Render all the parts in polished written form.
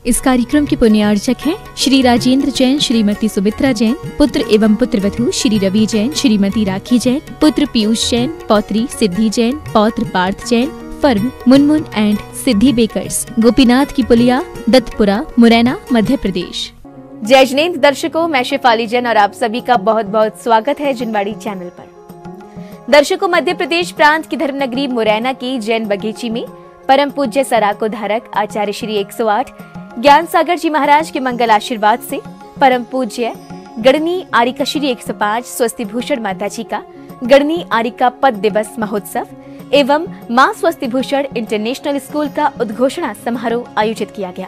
इस कार्यक्रम के पुण्यार्चक हैं श्री राजेंद्र जैन, श्रीमती सुमित्रा जैन, पुत्र एवं पुत्रवधू श्री रवि जैन, श्रीमती राखी जैन, पुत्र पीयूष जैन, पौत्री सिद्धि जैन, पौत्र Parth Jain, firm Munmun and Siddhi bakers, Gopinath की पुलिया, दत्तपुरा, मुरैना, मध्य प्रदेश। जय जिनेंद्र दर्शकों, मैं शेफाली जैन और आप सभी का बहुत बहुत स्वागत है जिनवाड़ी चैनल पर। दर्शकों, मध्य प्रदेश प्रांत की धर्मनगरी मुरैना की जैन बगीची में परम पूज्य सराको धारक आचार्य श्री 108 ज्ञान सागर जी महाराज के मंगल आशीर्वाद से परम पूज्य गणनी आरिका श्री 105 स्वस्ति भूषण माता जी का गणनी आरिका पद दिवस महोत्सव एवं मां स्वस्ति भूषण इंटरनेशनल स्कूल का उद्घोषणा समारोह आयोजित किया गया।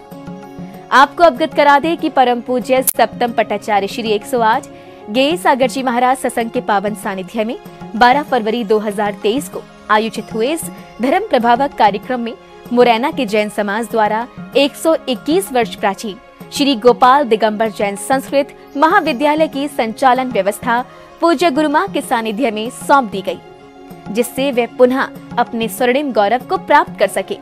आपको अवगत करा दें कि परम पूज्य सप्तम पट्टाचार्य श्री 108 ज्ञान सागर जी महाराज सत्संग के पावन सानिध्य में 12 फरवरी 2023 को आयोजित हुए इस धर्म प्रभावक कार्यक्रम में मुरैना के जैन समाज द्वारा 121 वर्ष प्राचीन श्री गोपाल दिगंबर जैन संस्कृत महाविद्यालय की संचालन व्यवस्था पूज्य गुरुमा के सानिध्य में सौंप दी गई, जिससे वे पुनः अपने स्वर्णिम गौरव को प्राप्त कर सके।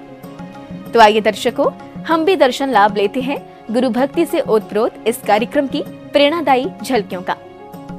तो आइए दर्शकों, हम भी दर्शन लाभ लेते हैं गुरु भक्ति से ओतप्रोत इस कार्यक्रम की प्रेरणादायी झलकियों का।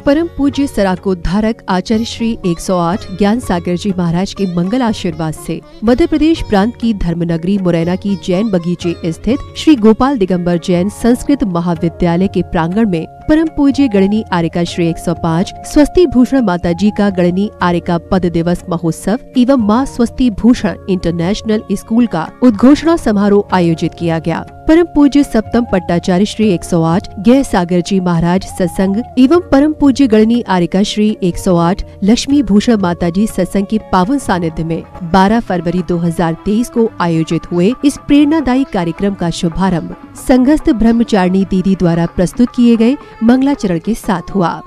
परम पूज्य सराकोद्धारक आचार्य श्री 108 ज्ञान सागर जी महाराज के मंगल आशीर्वाद से मध्य प्रदेश प्रांत की धर्मनगरी मुरैना की जैन बगीचे स्थित श्री गोपाल दिगंबर जैन संस्कृत महाविद्यालय के प्रांगण में परम पूज्य गणनी आरिका श्री 105 स्वस्ति भूषण माता जी का गणनी आरिका पद दिवस महोत्सव एवं मां स्वस्ति भूषण इंटरनेशनल स्कूल का उद्घोषणा समारोह आयोजित किया गया। परम पूज्य सप्तम पट्टाचार्य श्री 108 ज्ञान सागर जी महाराज सत्संग एवं परम पूज्य गणनी आरिका श्री 108 लक्ष्मी भूषण माता जी सत्संग के पावन सानिध्य में 12 फरवरी 2023 को आयोजित हुए इस प्रेरणादायी कार्यक्रम का शुभारंभ संघस्थ ब्रह्मचारिणी दीदी द्वारा प्रस्तुत किए गए मंगलाचरण के साथ हुआ।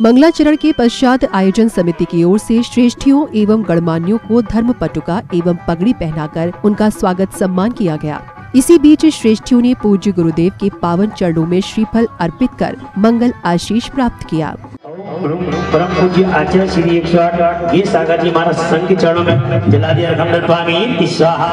मंगलाचरण के पश्चात आयोजन समिति की ओर से श्रेष्ठियों एवं गणमान्यों को धर्म पटुका एवं पगड़ी पहनाकर उनका स्वागत सम्मान किया गया। इसी बीच श्रेष्ठियों ने पूज्य गुरुदेव के पावन चरणों में श्रीफल अर्पित कर मंगल आशीष प्राप्त किया। परम पूज्य आचार्य श्री 108 ये सागर जी महाराज संघ के चरणों में जला दिया रकम स्वामी स्वाहा।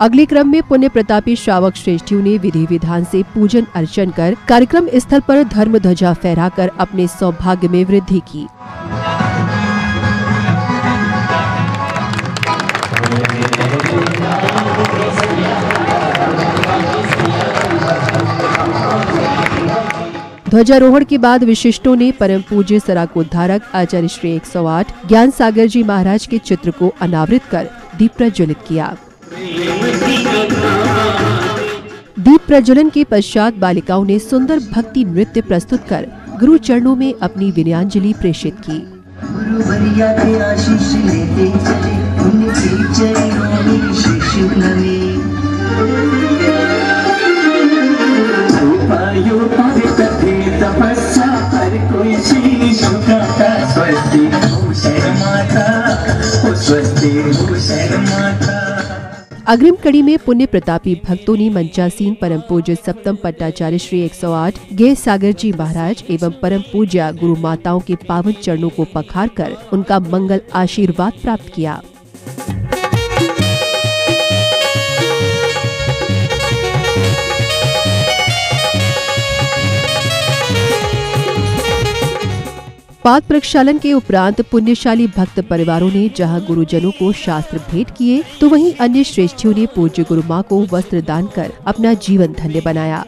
अगले क्रम में पुण्य प्रतापी श्रावक श्रेष्ठियों ने विधि विधान से पूजन अर्चन कर कार्यक्रम स्थल पर धर्म ध्वजा फहराकर अपने सौभाग्य में वृद्धि की। ध्वजारोहण के बाद विशिष्टों ने परम पूज्य सराकोद्धारक आचार्य श्री 108 ज्ञान सागर जी महाराज के चित्र को अनावृत कर दीप प्रज्वलित किया। दीप प्रज्वलन के पश्चात बालिकाओं ने सुंदर भक्ति नृत्य प्रस्तुत कर गुरु चरणों में अपनी विनयाञ्जलि प्रेषित की। अग्रिम कड़ी में पुण्य प्रतापी भक्तों ने मंचासीन परम पूज्य सप्तम पट्टाचार्य श्री 108 ज्ञान सागर जी महाराज एवं परम पूज्य गुरु माताओं के पावन चरणों को पखारकर उनका मंगल आशीर्वाद प्राप्त किया। पाद प्रक्षालन के उपरांत पुण्यशाली भक्त परिवारों ने जहां गुरुजनों को शास्त्र भेंट किए, तो वहीं अन्य श्रेष्ठियों ने पूज्य गुरु मां को वस्त्र दान कर अपना जीवन धन्य बनाया।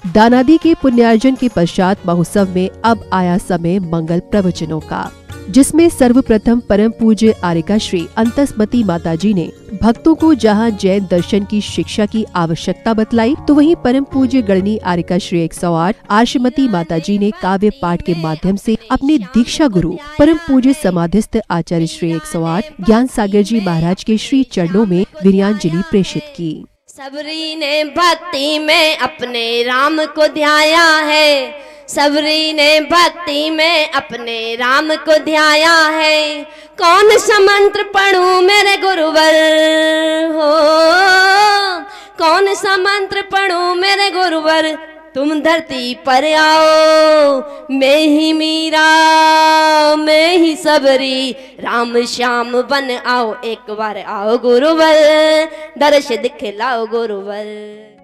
दानादि के पुण्यार्जन के पश्चात महोत्सव में अब आया समय मंगल प्रवचनों का। जिसमें सर्वप्रथम परम पूज्य आर्यका श्री अंतस्मती माताजी ने भक्तों को जहां जैन दर्शन की शिक्षा की आवश्यकता बतलाई, तो वहीं परम पूज्य गणनी आर्यका श्री 108 आर्षमती माताजी ने काव्य पाठ के माध्यम से अपने दीक्षा गुरु परम पूज्य समाधिस्थ आचार्य श्री 108 ज्ञान सागर जी महाराज के श्री चरणों में वीर्यांजलि प्रेषित की। सबरी ने भक्ति में अपने राम को ध्याया है, सबरी ने भक्ति में अपने राम को ध्याया है। कौन सा मंत्र पढ़ूं मेरे गुरुवर हो, कौन सा मंत्र पढ़ूं मेरे गुरुवर, तुम धरती पर आओ, मैं ही मीरा मैं ही सबरी, राम श्याम बन आओ, एक बार आओ गुरुवर, दर्श दिखलाओ गुरुवर।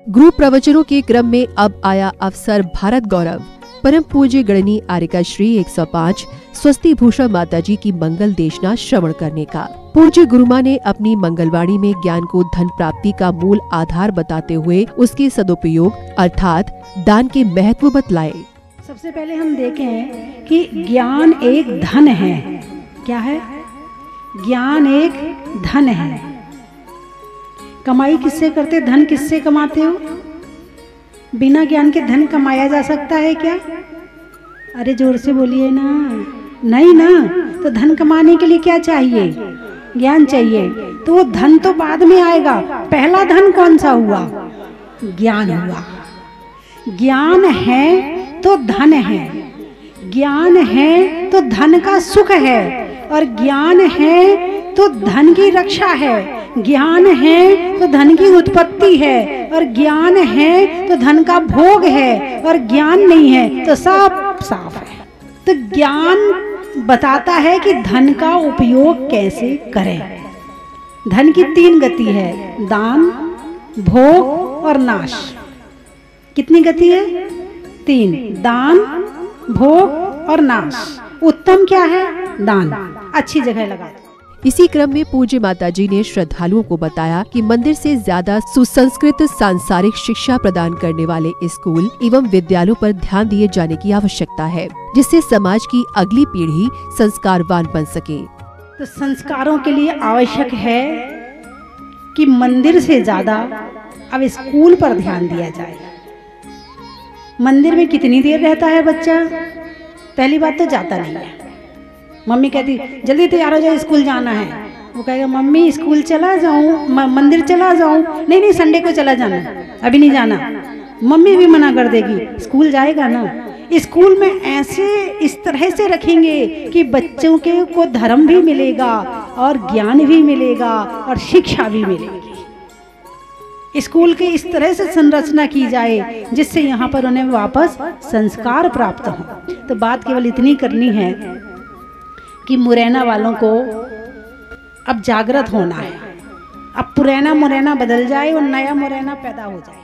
गुरु प्रवचनों के क्रम में अब आया अवसर भारत गौरव परम पूज्य गणनी आर्यका श्री 105 स्वस्ति भूषण माताजी की मंगल देशना श्रवण करने का। पूज्य गुरुमा ने अपनी मंगलवाणी में ज्ञान को धन प्राप्ति का मूल आधार बताते हुए उसके सदुपयोग अर्थात दान के महत्व बतलाए। सबसे पहले हम देखें कि ज्ञान एक धन है। क्या है? ज्ञान एक धन है। कमाई किससे करते, धन किससे कमाते हो? बिना ज्ञान के धन कमाया जा सकता है क्या? अरे जोर से बोलिए ना। नहीं ना। तो धन कमाने के लिए क्या चाहिए? ज्ञान चाहिए। तो वो धन तो बाद में आएगा। पहला धन कौन सा हुआ? ज्ञान हुआ। ज्ञान है तो धन है, ज्ञान है तो धन का सुख है, और ज्ञान है तो धन की रक्षा है, ज्ञान है तो धन की उत्पत्ति है, और ज्ञान है तो धन का भोग है, और ज्ञान नहीं है तो सब साफ है। तो ज्ञान बताता है कि धन का उपयोग कैसे करें। धन की 3 गति है, दान, भोग और नाश। कितनी गति है? 3, दान, भोग और नाश। उत्तम क्या है? दान। अच्छी जगह लगा। इसी क्रम में पूज्य माताजी ने श्रद्धालुओं को बताया कि मंदिर से ज्यादा सुसंस्कृत सांसारिक शिक्षा प्रदान करने वाले स्कूल एवं विद्यालयों पर ध्यान दिए जाने की आवश्यकता है, जिससे समाज की अगली पीढ़ी संस्कारवान बन सके। तो संस्कारों के लिए आवश्यक है कि मंदिर से ज्यादा अब स्कूल पर ध्यान दिया जाए। मंदिर में कितनी देर रहता है बच्चा? पहली बात तो जाता नहीं है। मम्मी कहती जल्दी तैयार हो जाए, स्कूल जाना है। वो कहेगा मम्मी स्कूल चला जाऊं, मंदिर चला जाऊं। नहीं नहीं, संडे को चला जाना, अभी नहीं जाना। मम्मी भी मना कर देगी, स्कूल जाएगा ना। स्कूल में ऐसे इस तरह से रखेंगे कि बच्चों के को धर्म भी मिलेगा और ज्ञान भी मिलेगा और शिक्षा भी मिलेगी। स्कूल की इस तरह से संरचना की जाए जिससे यहाँ पर उन्हें वापस संस्कार प्राप्त हो। तो बात केवल इतनी करनी है कि मुरैना वालों को अब जागृत होना है। अब पुराना मुरैना बदल जाए और नया मुरैना पैदा हो जाए।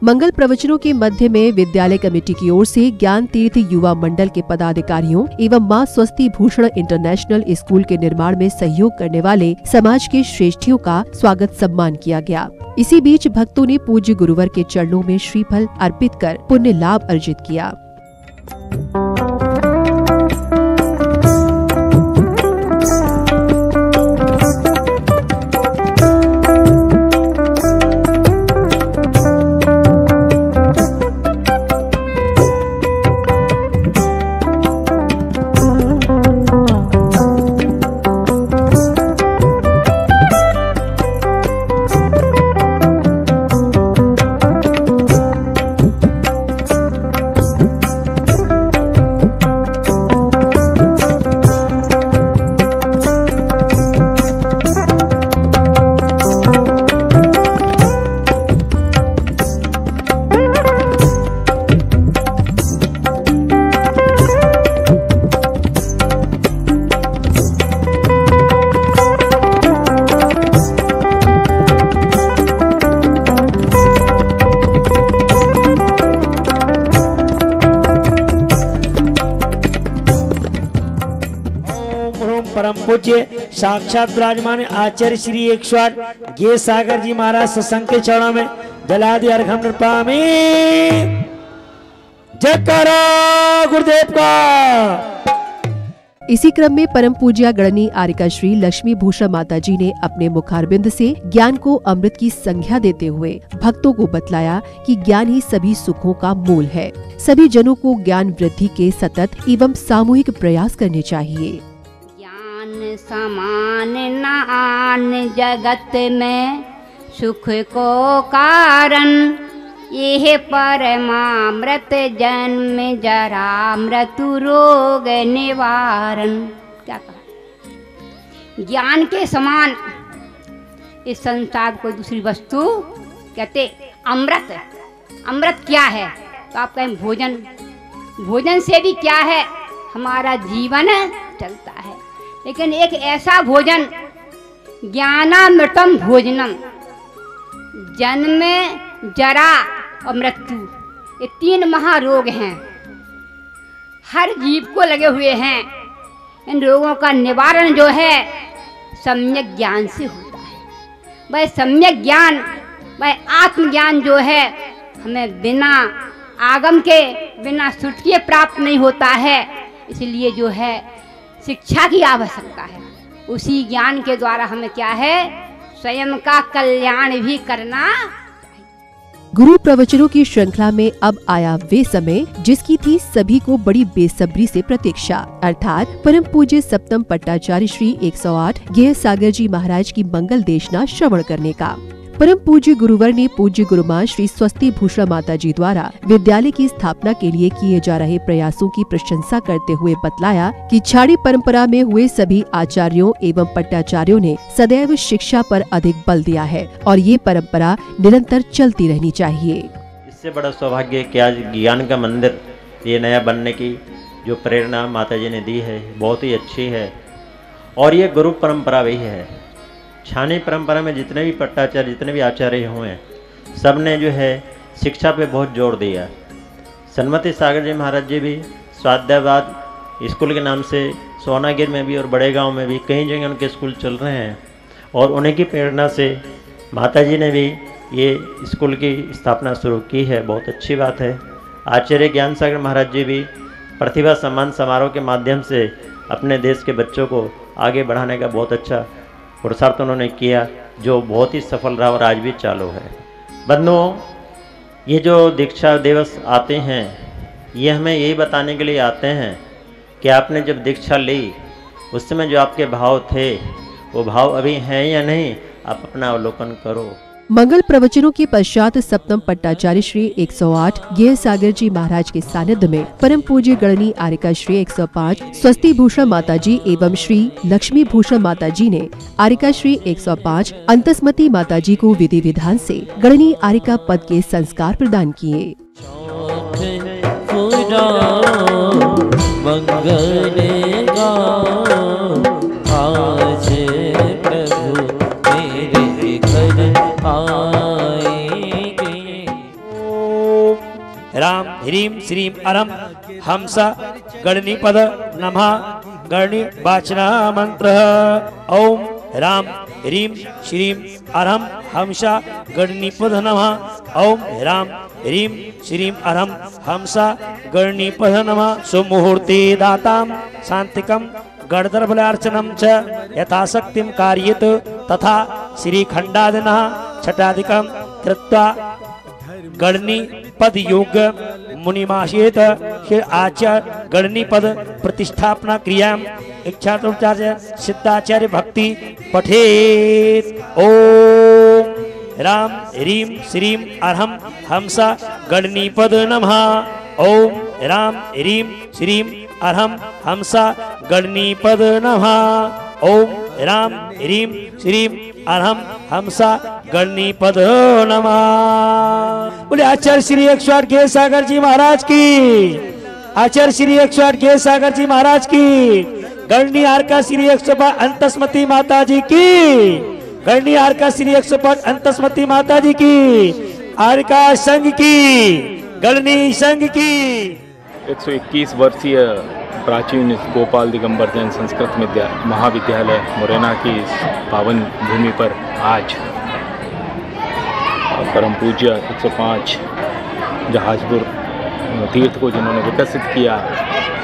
मंगल प्रवचनों के मध्य में विद्यालय कमेटी की ओर से ज्ञान तीर्थ युवा मंडल के पदाधिकारियों एवं मां स्वस्ति भूषण इंटरनेशनल स्कूल के निर्माण में सहयोग करने वाले समाज के श्रेष्ठियों का स्वागत सम्मान किया गया। इसी बीच भक्तों ने पूज्य गुरुवर के चरणों में श्रीफल अर्पित कर पुण्य लाभ अर्जित किया। परम पूज्य साक्षात विराजमान आचार्य श्री 108 ज्ञान सागर जी महाराज सत्संग के चरणों में जलादि अर्घम नृपामि। जयकारा गुरुदेव का। इसी क्रम में परम पूज्या गणनी आर्यका श्री लक्ष्मी भूषण माता जी ने अपने मुखारबिंद से ज्ञान को अमृत की संज्ञा देते हुए भक्तों को बतलाया कि ज्ञान ही सभी सुखों का मूल है। सभी जनों को ज्ञान वृद्धि के सतत एवं सामूहिक प्रयास करने चाहिए। ज्ञान समान न आन जगत में, सुख को कारण यह परमामृत जन्म जरा मृत्यु रोग निवारण। क्या कहा? ज्ञान के समान इस संसार को दूसरी वस्तु कहते अमृत। अमृत क्या है? तो आप कहें भोजन। भोजन से भी क्या है? हमारा जीवन चलता है। लेकिन एक ऐसा भोजन, ज्ञानामृतम भोजनम, जन्म जरा और मृत्यु, ये 3 महारोग हैं, हर जीव को लगे हुए हैं। इन रोगों का निवारण जो है सम्यक ज्ञान से होता है। वह सम्यक ज्ञान, वह आत्मज्ञान जो है हमें बिना आगम के, बिना श्रुति के प्राप्त नहीं होता है। इसलिए जो है शिक्षा की आवश्यकता है। उसी ज्ञान के द्वारा हमें क्या है, स्वयं का कल्याण भी करना। गुरु प्रवचनों की श्रृंखला में अब आया वे समय जिसकी थी सभी को बड़ी बेसब्री से प्रतीक्षा, अर्थात परम पूज्य सप्तम पट्टाचार्य श्री 108 गेय सागर जी महाराज की मंगल देशना श्रवण करने का। परम पूज्य गुरुवर ने पूज्य गुरुमां श्री स्वस्ति भूषण माता जी द्वारा विद्यालय की स्थापना के लिए किए जा रहे प्रयासों की प्रशंसा करते हुए बतलाया कि छाड़ी परंपरा में हुए सभी आचार्यों एवं पट्टाचार्यों ने सदैव शिक्षा पर अधिक बल दिया है और ये परंपरा निरंतर चलती रहनी चाहिए। इससे बड़ा सौभाग्य कि आज ज्ञान का मंदिर ये नया बनने की जो प्रेरणा माता जी ने दी है बहुत ही अच्छी है। और ये गुरु परंपरा भी है। छानी परंपरा में जितने भी पट्टाचार्य, जितने भी आचार्य हुए हैं, सब ने जो है शिक्षा पे बहुत जोर दिया। सन्मति सागर जी महाराज जी भी स्वाध्यायवाद स्कूल के नाम से सोनागिर में भी और बड़े गांव में भी कई जगह उनके स्कूल चल रहे हैं। और उन्हीं की प्रेरणा से माता जी ने भी ये स्कूल की स्थापना शुरू की है। बहुत अच्छी बात है। आचार्य ज्ञान सागर महाराज जी भी प्रतिभा सम्मान समारोह के माध्यम से अपने देश के बच्चों को आगे बढ़ाने का बहुत अच्छा पुरुषार्थ उन्होंने किया, जो बहुत ही सफल रहा और आज भी चालू है। बंधुओं, ये जो दीक्षा दिवस आते हैं ये हमें यही बताने के लिए आते हैं कि आपने जब दीक्षा ली उस समय जो आपके भाव थे वो भाव अभी हैं या नहीं, आप अपना अवलोकन करो। मंगल प्रवचनों के पश्चात सप्तम पट्टाचार्य श्री 108 गेय सागर जी महाराज के सानिध्य में परम पूज्य गणनी आर्यका श्री 105 स्वस्ति भूषण माता जी एवं श्री लक्ष्मी भूषण माता जी ने आर्यका श्री 105 अंतस्मती माता जी को विधि विधान से गणनी आर्यका पद के संस्कार प्रदान किए। राम ह्रीम श्रीम अरम हंसा गणनी पद नमः गणनी वाचना मंत्र। ओम राम ह्रीम श्रीम अरम हंसा गणनी पद नमः। ओम राम ह्रीम श्रीम अरम हंसा गणनी पद नमः। सुमुहूर्ते दाताम शांतिकम गणदर्भलार्चनम च यथाशक्तिम कार्येत तथा श्रीखंडादिना छटादिकम कृत्वा गणनी पद योग मुनिमाशेत श्री आचार्य गणनी पद प्रतिष्ठापना क्रिया इच्छाचार्य सिद्धाचार्य भक्ति पठेत। ओम राम ह्रीम श्रीम अरहम हंसा गणनी पद नमः। ओम राम ह्रीम श्रीम अरहम हंसा गणनी पद नमः। ओम राम ह्रीम श्रीम अरहम हंसा गणनी पद नमः। बोले आचार्य श्री 108 गेय सागर जी महाराज की, आचार्य श्री 108 गेय सागर जी महाराज की, गणनी आर्यका श्री 105 अंतस्मती माता जी की, गणनी आर्यका श्री 105 अंतस्मती माता जी की, आर्यका संघ की, गणनी संघ की। 121 वर्षीय प्राचीन गोपाल दिगंबर जैन संस्कृत महाविद्यालय मुरैना की इस पावन भूमि पर आज परम पूज्य 105 जहाजपुर तीर्थ को जिन्होंने विकसित किया,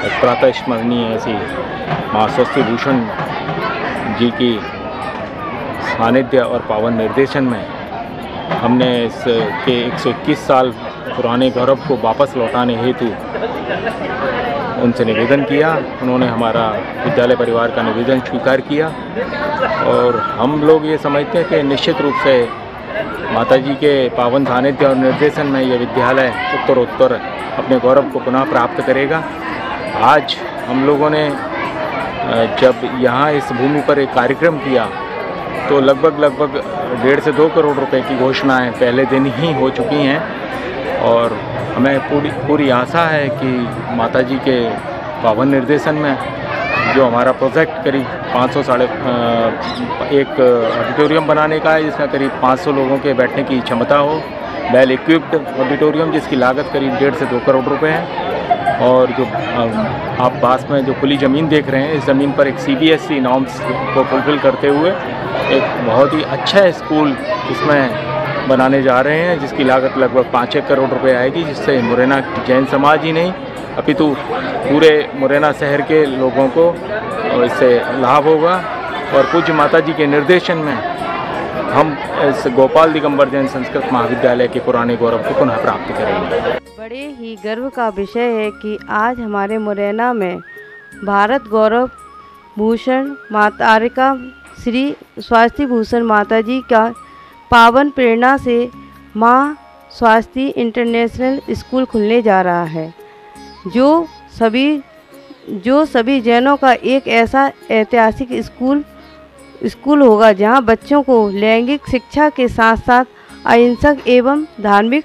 एक प्रातः स्मरणीय ऐसी माँ स्वस्ति भूषण जी की सानिध्य और पावन निर्देशन में हमने इसके 121 साल पुराने गौरव को वापस लौटाने हेतु उनसे निवेदन किया। उन्होंने हमारा विद्यालय परिवार का निवेदन स्वीकार किया और हम लोग ये समझते हैं कि निश्चित रूप से माताजी के पावन सानिध्य और निर्देशन में यह विद्यालय उत्तरोत्तर अपने गौरव को पुनः प्राप्त करेगा। आज हम लोगों ने जब यहाँ इस भूमि पर एक कार्यक्रम किया तो लगभग 1.5 से 2 करोड़ रुपए की घोषणाएं पहले दिन ही हो चुकी हैं और हमें पूरी आशा है कि माताजी के पावन निर्देशन में जो हमारा प्रोजेक्ट करीब 500 एक ऑडिटोरियम बनाने का है, जिसमें करीब 500 लोगों के बैठने की क्षमता हो, वेल इक्विप्ड ऑडिटोरियम जिसकी लागत करीब 1.5 से 2 करोड़ रुपए है। और जो आप पास में जो खुली ज़मीन देख रहे हैं, इस ज़मीन पर एक CBSE नॉर्म्स को फुलफिल करते हुए एक बहुत ही अच्छा स्कूल इसमें बनाने जा रहे हैं, जिसकी लागत लगभग 5-6 करोड़ रुपए आएगी, जिससे मुरैना जैन समाज ही नहीं अपितु पूरे मुरैना शहर के लोगों को इससे लाभ होगा। और पूज्य माताजी के निर्देशन में हम इस गोपाल दिगंबर जैन संस्कृत महाविद्यालय के पुराने गौरव को पुनः प्राप्त करेंगे। बड़े ही गर्व का विषय है कि आज हमारे मुरैना में भारत गौरव भूषण मातारिका श्री स्वास्थ्य भूषण माताजी का पावन प्रेरणा से माँ स्वास्थ्य इंटरनेशनल स्कूल खुलने जा रहा है, जो सभी जैनों का एक ऐसा ऐतिहासिक स्कूल होगा जहां बच्चों को लैंगिक शिक्षा के साथ साथ अहिंसक एवं धार्मिक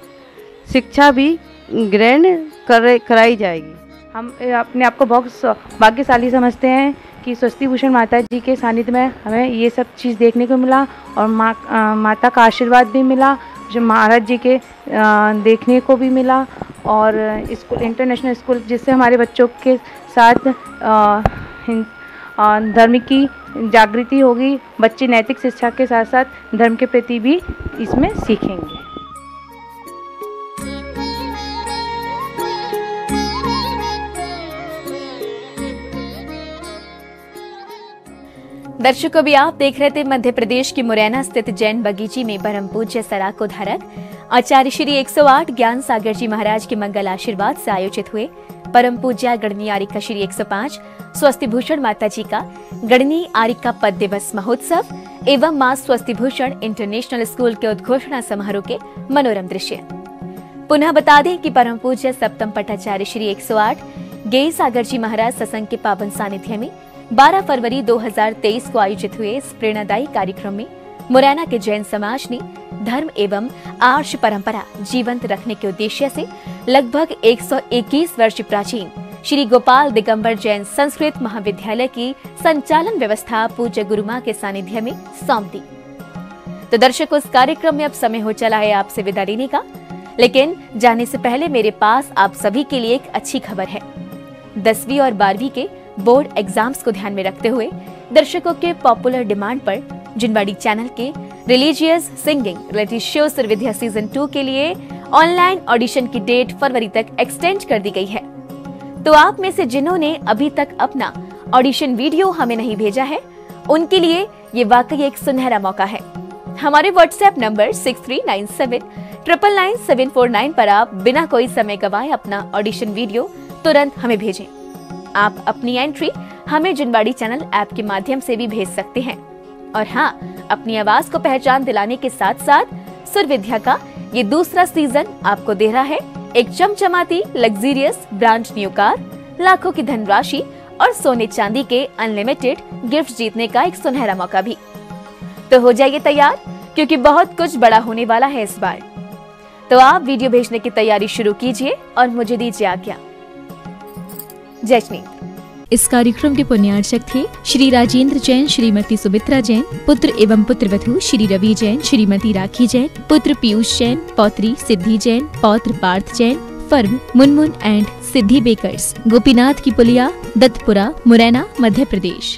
शिक्षा भी ग्रहण कराई जाएगी। हम अपने आप को बहुत भाग्यशाली समझते हैं कि स्वस्ति भूषण माता जी के सानिध्य में हमें ये सब चीज़ देखने को मिला और माता का आशीर्वाद भी मिला, जो महाराज जी के देखने को भी मिला। और स्कूल इंटरनेशनल स्कूल जिससे हमारे बच्चों के साथ धर्म की जागृति होगी, बच्चे नैतिक शिक्षा के साथ साथ धर्म के प्रति भी इसमें सीखेंगे। दर्शकों, भी आप देख रहे थे मध्य प्रदेश के मुरैना स्थित जैन बगीची में परम पूज्य सराकोधारक आचार्य श्री 108 ज्ञान सागर जी महाराज के मंगल आशीर्वाद से आयोजित हुए परम पूज्य गणनी आरिका श्री 105 स्वस्ति भूषण माता जी का गणनी आरिका पद दिवस महोत्सव एवं मां स्वस्ति भूषण इंटरनेशनल स्कूल के उद्घोषणा समारोह के मनोरम दृश्य। पुनः बता दें कि परम पूज्य सप्तम पटाचार्य श्री 108 ज्ञान सागर जी महाराज सत्संग के पावन सानिध्य में 12 फरवरी 2023 को आयोजित हुए इस प्रेरणादायी कार्यक्रम में मुरैना के जैन समाज ने धर्म एवं आर्ष परंपरा जीवंत रखने के उद्देश्य से लगभग 121 वर्ष प्राचीन श्री गोपाल दिगंबर जैन संस्कृत महाविद्यालय की संचालन व्यवस्था पूज्य गुरु मां के सानिध्य में सौंप दी। तो दर्शकों, इस कार्यक्रम में अब समय हो चला है आपसे विदा लेने का, लेकिन जाने से पहले मेरे पास आप सभी के लिए एक अच्छी खबर है। 10वीं और 12वीं के बोर्ड एग्जाम्स को ध्यान में रखते हुए दर्शकों के पॉपुलर डिमांड पर जिनवाड़ी चैनल के रिलीजियस सिंगिंग रियलिटी शो सर्विद्या सीजन 2 के लिए ऑनलाइन ऑडिशन की डेट फरवरी तक एक्सटेंड कर दी गई है। तो आप में से जिन्होंने अभी तक अपना ऑडिशन वीडियो हमें नहीं भेजा है, उनके लिए ये वाकई एक सुनहरा मौका है। हमारे व्हाट्सएप नंबर 6397999749 पर आप बिना कोई समय गवाए अपना ऑडिशन वीडियो तुरंत हमें भेजें। आप अपनी एंट्री हमें जिनवाड़ी चैनल ऐप के माध्यम से भी भेज सकते हैं। और हाँ, अपनी आवाज को पहचान दिलाने के साथ साथ सुरविद्या का ये दूसरा सीजन आपको दे रहा है एक चमचमाती लग्जरियस ब्रांड न्यू कार, लाखों की धनराशि और सोने चांदी के अनलिमिटेड गिफ्ट जीतने का एक सुनहरा मौका भी। तो हो जाइए तैयार, क्योंकि बहुत कुछ बड़ा होने वाला है इस बार। तो आप वीडियो भेजने की तैयारी शुरू कीजिए और मुझे दीजिए आज्ञा। जय श्री। इस कार्यक्रम के पुण्यार्चक थे श्री राजेंद्र जैन, श्रीमती सुमित्रा जैन, पुत्र एवं पुत्रवधू श्री रवि जैन, श्रीमती राखी जैन, पुत्र पीयूष जैन, पौत्री सिद्धि जैन, पौत्र Parth Jain, firm Munmun and Siddhi bakers, Gopinath की पुलिया, दत्तपुरा, मुरैना, मध्य प्रदेश।